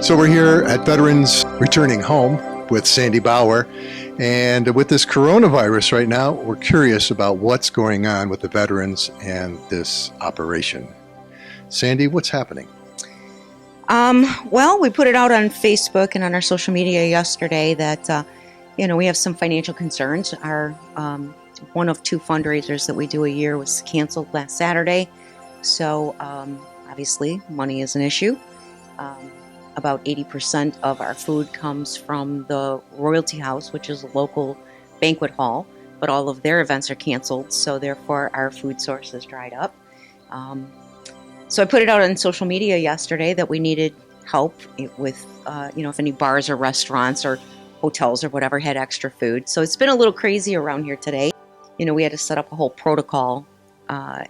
So we're here at Veterans Returning Home with Sandy Bauer. And with this coronavirus right now, we're curious about what's going on with the veterans and this operation. Sandy, what's happening? Well, we put it out on Facebook and on our social media yesterday that, we have some financial concerns. Our one of two fundraisers that we do a year was canceled last Saturday. So, obviously, money is an issue. About 80% of our food comes from the Royalty House, which is a local banquet hall, but all of their events are canceled, so therefore our food source is dried up. So I put it out on social media yesterday that we needed help with, if any bars or restaurants or hotels or whatever had extra food. So it's been a little crazy around here today. We had to set up a whole protocol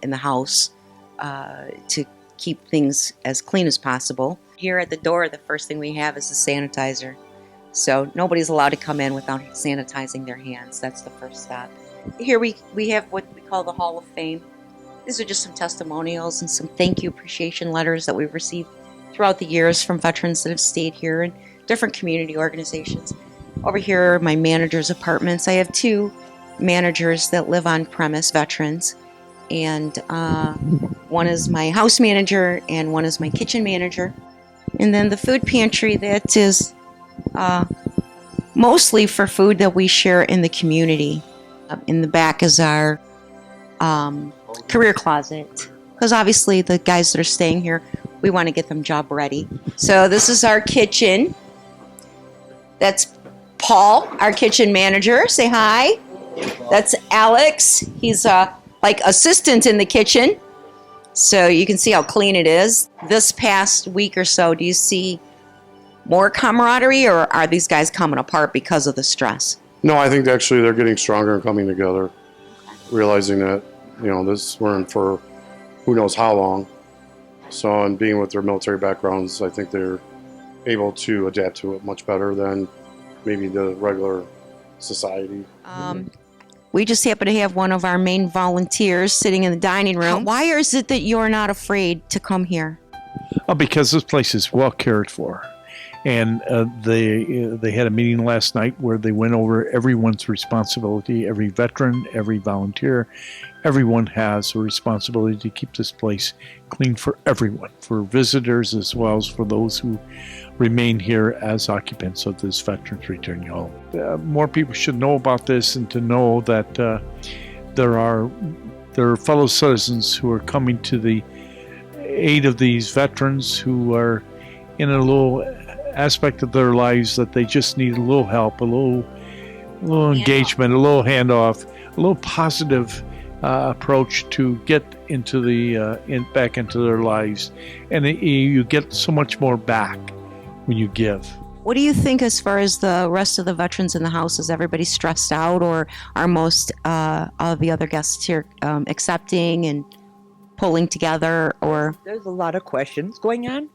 in the house to keep things as clean as possible. Here at the door, the first thing we have is a sanitizer. So nobody's allowed to come in without sanitizing their hands. That's the first step. Here we have what we call the Hall of Fame. These are just some testimonials and some thank you appreciation letters that we've received throughout the years from veterans that have stayed here and different community organizations. Over here are my manager's apartments. I have two managers that live on premise, veterans. And one is my house manager and one is my kitchen manager. And then the food pantry, that is mostly for food that we share in the community. In the back is our career closet. Because obviously the guys that are staying here, we want to get them job ready. So this is our kitchen. That's Paul, our kitchen manager. Say hi. That's Alex. He's like assistant in the kitchen. So you can see how clean it is. This past week or so, do you see more camaraderie, or are these guys coming apart because of the stress? No, I think actually they're getting stronger and coming together, realizing that, this we're in for who knows how long. So, and being with their military backgrounds, I think they're able to adapt to it much better than maybe the regular society. We just happen to have one of our main volunteers sitting in the dining room. Why is it that you're not afraid to come here? Because this place is well cared for. And they had a meeting last night where they went over everyone's responsibility. Every veteran, every volunteer, everyone has a responsibility to keep this place clean for everyone, for visitors as well as for those who remain here as occupants of this Veterans Returning Home. More people should know about this, and to know that there are fellow citizens who are coming to the aid of these veterans who are in a little aspect of their lives that they just need a little help, a little engagement, a little handoff, a little positive approach to get into back into their lives, and you get so much more back when you give. What do you think as far as the rest of the veterans in the house? Is everybody stressed out, or are most of the other guests here accepting and pulling together? Or there's a lot of questions going on,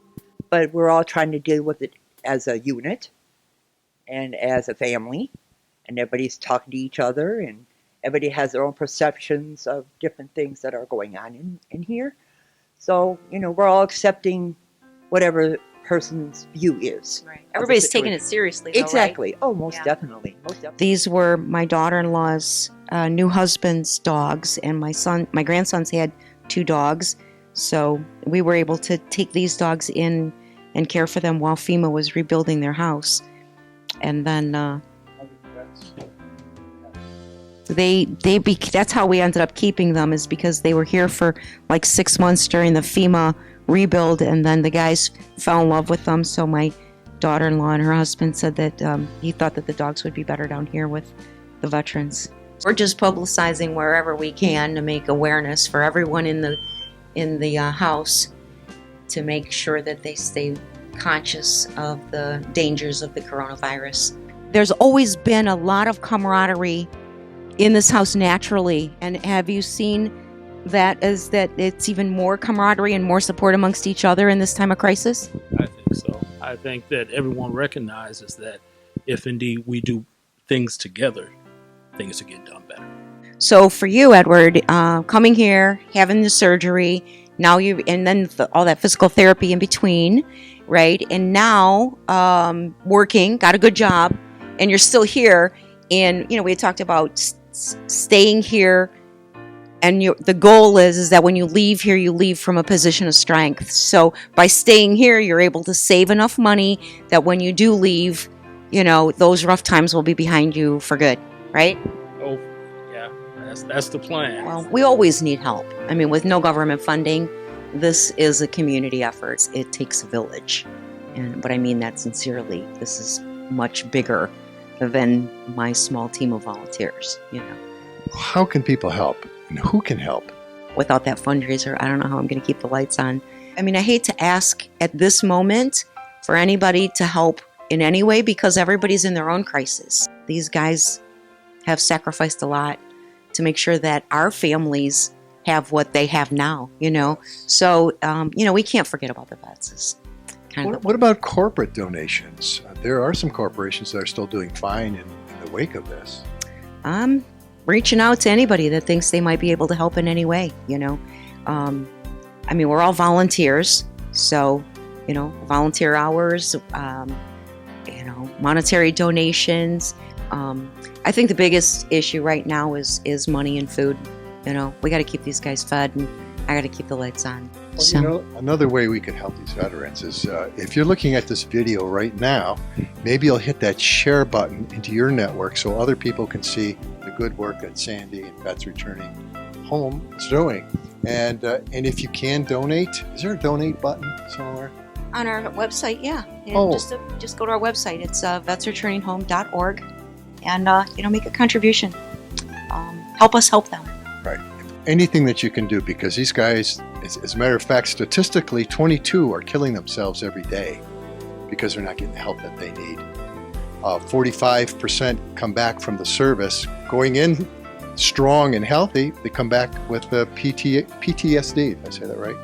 but we're all trying to deal with it as a unit and as a family, and everybody's talking to each other, and everybody has their own perceptions of different things that are going on in here. So, we're all accepting whatever person's view is. Right. Everybody's taking it seriously, though, exactly. Right? Oh, most definitely. These were my daughter-in-law's new husband's dogs, and my grandsons had 2 dogs. So we were able to take these dogs in and care for them while FEMA was rebuilding their house. And then that's how we ended up keeping them, is because they were here for like 6 months during the FEMA rebuild, and then the guys fell in love with them. So my daughter-in-law and her husband said that he thought that the dogs would be better down here with the veterans. We're just publicizing wherever we can to make awareness for everyone in the house, to make sure that they stay conscious of the dangers of the coronavirus. There's always been a lot of camaraderie in this house naturally, and have you seen that it's even more camaraderie and more support amongst each other in this time of crisis? I think so. I think that everyone recognizes that if indeed we do things together, things will get done better. So for you, Edward, coming here, having the surgery, now and then all that physical therapy in between, right? And now working, got a good job, and you're still here. And we had talked about staying here, and the goal is that when you leave here, you leave from a position of strength. So by staying here, you're able to save enough money that when you do leave, those rough times will be behind you for good, right? Oh, yeah, that's the plan. Well, we always need help. I mean, with no government funding, this is a community effort. It takes a village. But I mean that sincerely. This is much bigger than my small team of volunteers, How can people help, and who can help? Without that fundraiser, I don't know how I'm going to keep the lights on. I mean, I hate to ask at this moment for anybody to help in any way because everybody's in their own crisis. These guys have sacrificed a lot to make sure that our families have what they have now, So, we can't forget about the vets. It's kind of What about corporate donations? There are some corporations that are still doing fine in the wake of this. I'm reaching out to anybody that thinks they might be able to help in any way, I mean, we're all volunteers, so, volunteer hours, monetary donations. I think the biggest issue right now is money and food. We got to keep these guys fed, and I got to keep the lights on. Well, So, another way we can help these veterans is if you're looking at this video right now, maybe you'll hit that share button into your network so other people can see the good work that Sandy and Vets Returning Home is doing. And if you can donate, is there a donate button somewhere? on our website, yeah. And Oh. just go to our website. It's vetsreturningHome.org, and make a contribution. Help us help them. Right. Anything that you can do, because these guys, as a matter of fact, statistically, 22 are killing themselves every day because they're not getting the help that they need. 45% come back from the service, going in strong and healthy. They come back with PTSD, if I say that right.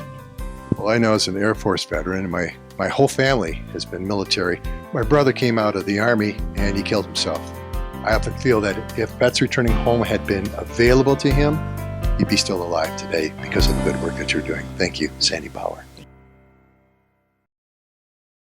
Well, I know as an Air Force veteran, and my whole family has been military. My brother came out of the Army and he killed himself. I often feel that if Vets Returning Home had been available to him, he'd be still alive today because of the good work that you're doing. Thank you, Sandy Bauer.